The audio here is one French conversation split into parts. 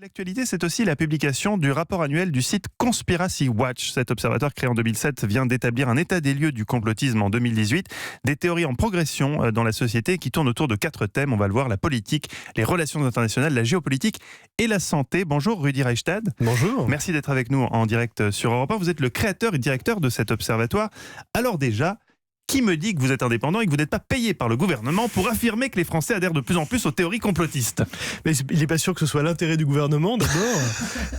L'actualité, c'est aussi la publication du rapport annuel du site Conspiracy Watch. Cet observatoire créé en 2007 vient d'établir un état des lieux du complotisme en 2018. Des théories en progression dans la société qui tournent autour de 4 thèmes. On va le voir, la politique, les relations internationales, la géopolitique et la santé. Bonjour Rudi Reichstad. Bonjour. Merci d'être avec nous en direct sur Europe 1. Vous êtes le créateur et directeur de cet observatoire. Alors déjà, qui me dit que vous êtes indépendant et que vous n'êtes pas payé par le gouvernement pour affirmer que les Français adhèrent de plus en plus aux théories complotistes? Mais il n'est pas sûr que ce soit l'intérêt du gouvernement d'abord,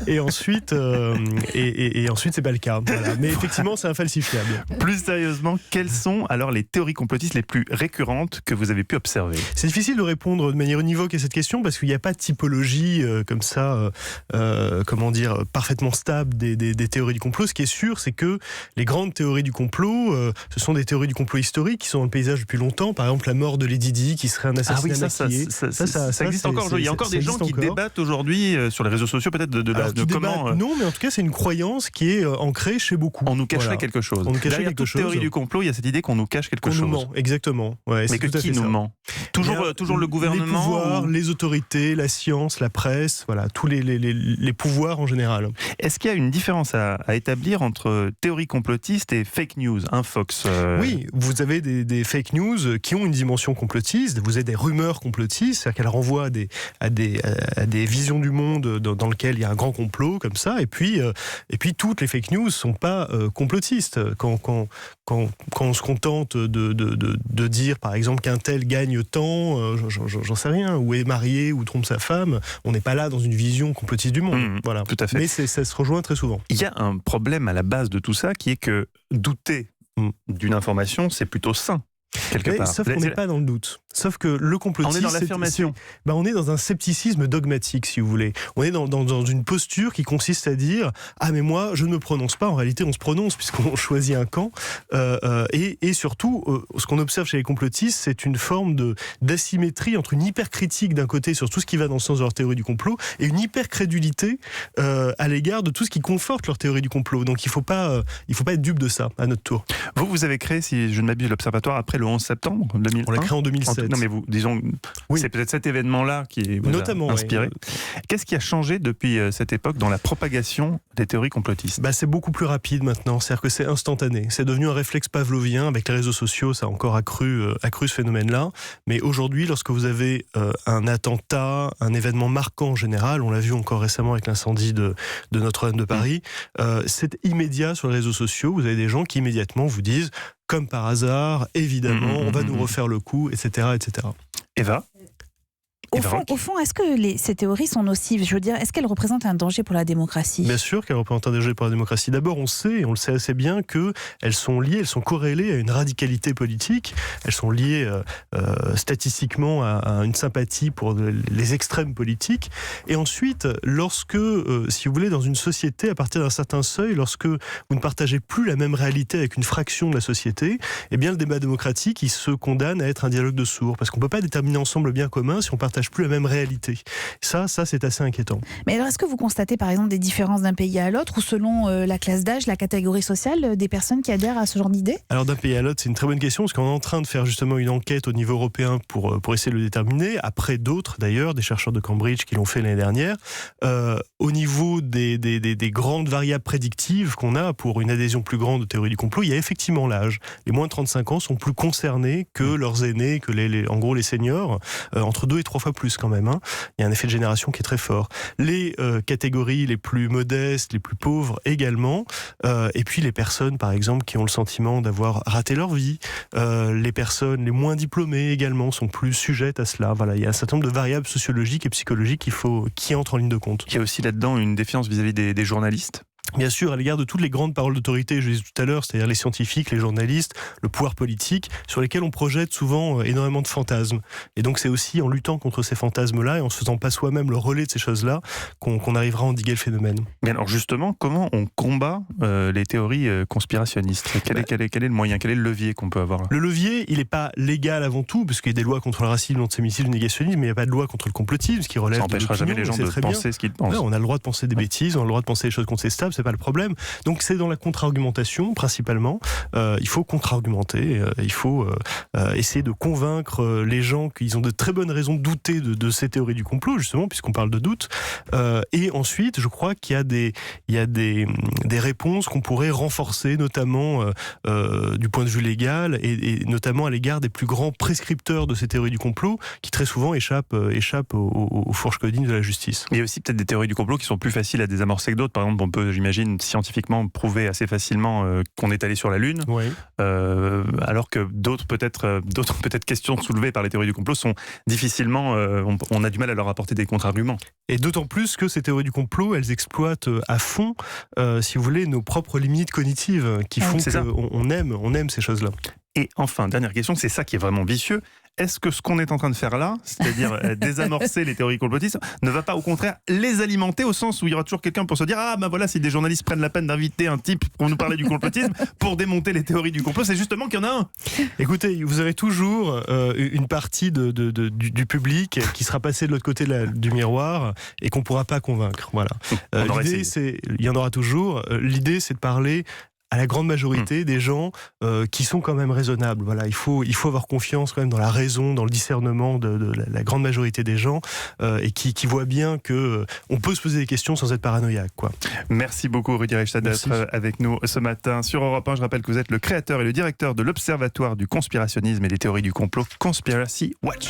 et ensuite, c'est pas le cas. Voilà. Mais effectivement, c'est infalsifiable. Plus sérieusement, quelles sont alors les théories complotistes les plus récurrentes que vous avez pu observer? C'est difficile de répondre de manière univoque à cette question parce qu'il n'y a pas de typologie comme ça, parfaitement stable des théories du complot. Ce qui est sûr, c'est que les grandes théories du complot, ce sont des théories du complot historiques qui sont dans le paysage depuis longtemps. Par exemple, la mort de Lady Di qui serait un assassinat maquillé. Ça existe encore. Il y a encore des gens qui débattent aujourd'hui sur les réseaux sociaux peut-être de comment... Non, mais en tout cas, c'est une croyance qui est ancrée chez beaucoup. On nous cacherait quelque chose. Derrière toute théorie du complot, il y a cette idée qu'on nous cache quelque chose. On nous ment, exactement. Ouais, mais qui nous ment? Toujours le gouvernement? Les pouvoirs, les autorités, la science, la presse, voilà, tous les pouvoirs en général. Est-ce qu'il y a une différence à établir entre théorie complotiste et fake news, Fox Oui, vous avez des fake news qui ont une dimension complotiste, vous avez des rumeurs complotistes, c'est-à-dire qu'elles renvoient à des visions du monde dans lesquelles il y a un grand complot, comme ça, et puis toutes les fake news ne sont pas complotistes. Quand on se contente de dire, par exemple, qu'un tel gagne tant, j'en sais rien, ou est marié, ou trompe sa femme, on n'est pas là dans une vision complotiste du monde. Voilà. Tout à fait. Mais ça se rejoint très souvent. Il y a un problème à la base de tout ça, qui est que douter d'une information, c'est plutôt sain, quelque part. Sauf qu'on n'est pas dans le doute. Sauf que le complotisme... On est dans l'affirmation. On est dans un scepticisme dogmatique, si vous voulez. On est dans une posture qui consiste à dire « Ah, mais moi, je ne me prononce pas. » En réalité, on se prononce, puisqu'on choisit un camp. Et surtout, ce qu'on observe chez les complotistes, c'est une forme d'asymétrie entre une hypercritique d'un côté sur tout ce qui va dans le sens de leur théorie du complot et une hypercrédulité à l'égard de tout ce qui conforte leur théorie du complot. Donc, il ne faut pas être dupe de ça, à notre tour. Vous avez créé, si je ne m'abuse, l'Observatoire après le 11 septembre 2001. On l'a créé en 2007. Non, mais c'est peut-être cet événement-là qui vous a inspiré. Oui. Qu'est-ce qui a changé depuis cette époque dans la propagation des théories complotistes? C'est beaucoup plus rapide maintenant, c'est-à-dire que c'est instantané. C'est devenu un réflexe pavlovien. Avec les réseaux sociaux, ça a encore accru ce phénomène-là. Mais aujourd'hui, lorsque vous avez un attentat, un événement marquant en général, on l'a vu encore récemment avec l'incendie de Notre-Dame de Paris, c'est immédiat sur les réseaux sociaux. Vous avez des gens qui immédiatement vous disent, comme par hasard, évidemment, on va nous refaire le coup, etc. etc. Eva ? Au fond, est-ce que ces théories sont nocives? Je veux dire, est-ce qu'elles représentent un danger pour la démocratie? Bien sûr qu'elles représentent un danger pour la démocratie. D'abord, on le sait assez bien, qu'elles sont corrélées à une radicalité politique. Elles sont liées statistiquement à une sympathie pour les extrêmes politiques. Et ensuite, lorsque, si vous voulez, dans une société, à partir d'un certain seuil, lorsque vous ne partagez plus la même réalité avec une fraction de la société, eh bien, le débat démocratique, il se condamne à être un dialogue de sourds. Parce qu'on ne peut pas déterminer ensemble le bien commun si on partage plus la même réalité. Ça c'est assez inquiétant. Mais alors, est-ce que vous constatez par exemple des différences d'un pays à l'autre ou selon la classe d'âge, la catégorie sociale des personnes qui adhèrent à ce genre d'idée? Alors d'un pays à l'autre, c'est une très bonne question parce qu'on est en train de faire justement une enquête au niveau européen pour essayer de le déterminer, après d'autres d'ailleurs, des chercheurs de Cambridge qui l'ont fait l'année dernière. Au niveau des grandes variables prédictives qu'on a pour une adhésion plus grande aux théories du complot, il y a effectivement l'âge. Les moins de 35 ans sont plus concernés que leurs aînés, que en gros les seniors, entre 2 et 3 fois plus quand même. Il y a un effet de génération qui est très fort. Les catégories les plus modestes, les plus pauvres également, et puis les personnes par exemple qui ont le sentiment d'avoir raté leur vie, les personnes les moins diplômées également sont plus sujettes à cela. Voilà, il y a un certain nombre de variables sociologiques et psychologiques qui entrent en ligne de compte. Il y a aussi là-dedans une défiance vis-à-vis des journalistes. Bien sûr, à l'égard de toutes les grandes paroles d'autorité, je le disais tout à l'heure, c'est-à-dire les scientifiques, les journalistes, le pouvoir politique, sur lesquels on projette souvent énormément de fantasmes. Et donc c'est aussi en luttant contre ces fantasmes-là et en se faisant pas soi-même le relais de ces choses-là qu'on arrivera à endiguer le phénomène. Mais alors justement, comment on combat les théories conspirationnistes? Quel est le moyen, quel est le levier qu'on peut avoir? Le levier, il n'est pas légal avant tout, parce qu'il y a des lois contre le racisme, l'antisémitisme, le négationnisme, mais il n'y a pas de loi contre le complotisme, qui relève de l'opinion. Ça n'empêchera jamais les gens de penser ce qu'ils pensent. Ouais, on a le droit de penser des bêtises, on a le droit de penser des choses contestables. c'est pas le problème. Donc c'est dans la contre-argumentation principalement. Il faut contre-argumenter, il faut essayer de convaincre les gens qu'ils ont de très bonnes raisons de douter de ces théories du complot, justement, puisqu'on parle de doute. Et ensuite, je crois qu'il y a des réponses qu'on pourrait renforcer, notamment du point de vue légal, et notamment à l'égard des plus grands prescripteurs de ces théories du complot, qui très souvent échappent aux fourches codines de la justice. Il y a aussi peut-être des théories du complot qui sont plus faciles à désamorcer que d'autres. Par exemple, on peut, j'imagine, scientifiquement prouver assez facilement qu'on est allé sur la Lune, Oui. alors que d'autres questions soulevées par les théories du complot sont difficilement, on a du mal à leur apporter des contre-arguments. Et d'autant plus que ces théories du complot, elles exploitent à fond, si vous voulez, nos propres limites cognitives, qui font qu'on aime ces choses-là. Et enfin, dernière question, c'est ça qui est vraiment vicieux. Est-ce que ce qu'on est en train de faire là, c'est-à-dire désamorcer les théories complotistes, ne va pas au contraire les alimenter, au sens où il y aura toujours quelqu'un pour se dire « Ah ben voilà, si des journalistes prennent la peine d'inviter un type pour nous parler du complotisme, pour démonter les théories du complot, c'est justement qu'il y en a un !» Écoutez, vous aurez toujours une partie du public qui sera passé de l'autre côté du miroir et qu'on ne pourra pas convaincre. Voilà. Il y en aura toujours. L'idée, c'est de parler à la grande majorité des gens qui sont quand même raisonnables. Voilà, il faut avoir confiance quand même dans la raison, dans le discernement de la grande majorité des gens et qui voient bien que on peut se poser des questions sans être paranoïaque, quoi. Merci beaucoup Rudy Reichstadt d'être avec nous ce matin sur Europe 1. Je rappelle que vous êtes le créateur et le directeur de l'Observatoire du conspirationnisme et des théories du complot Conspiracy Watch.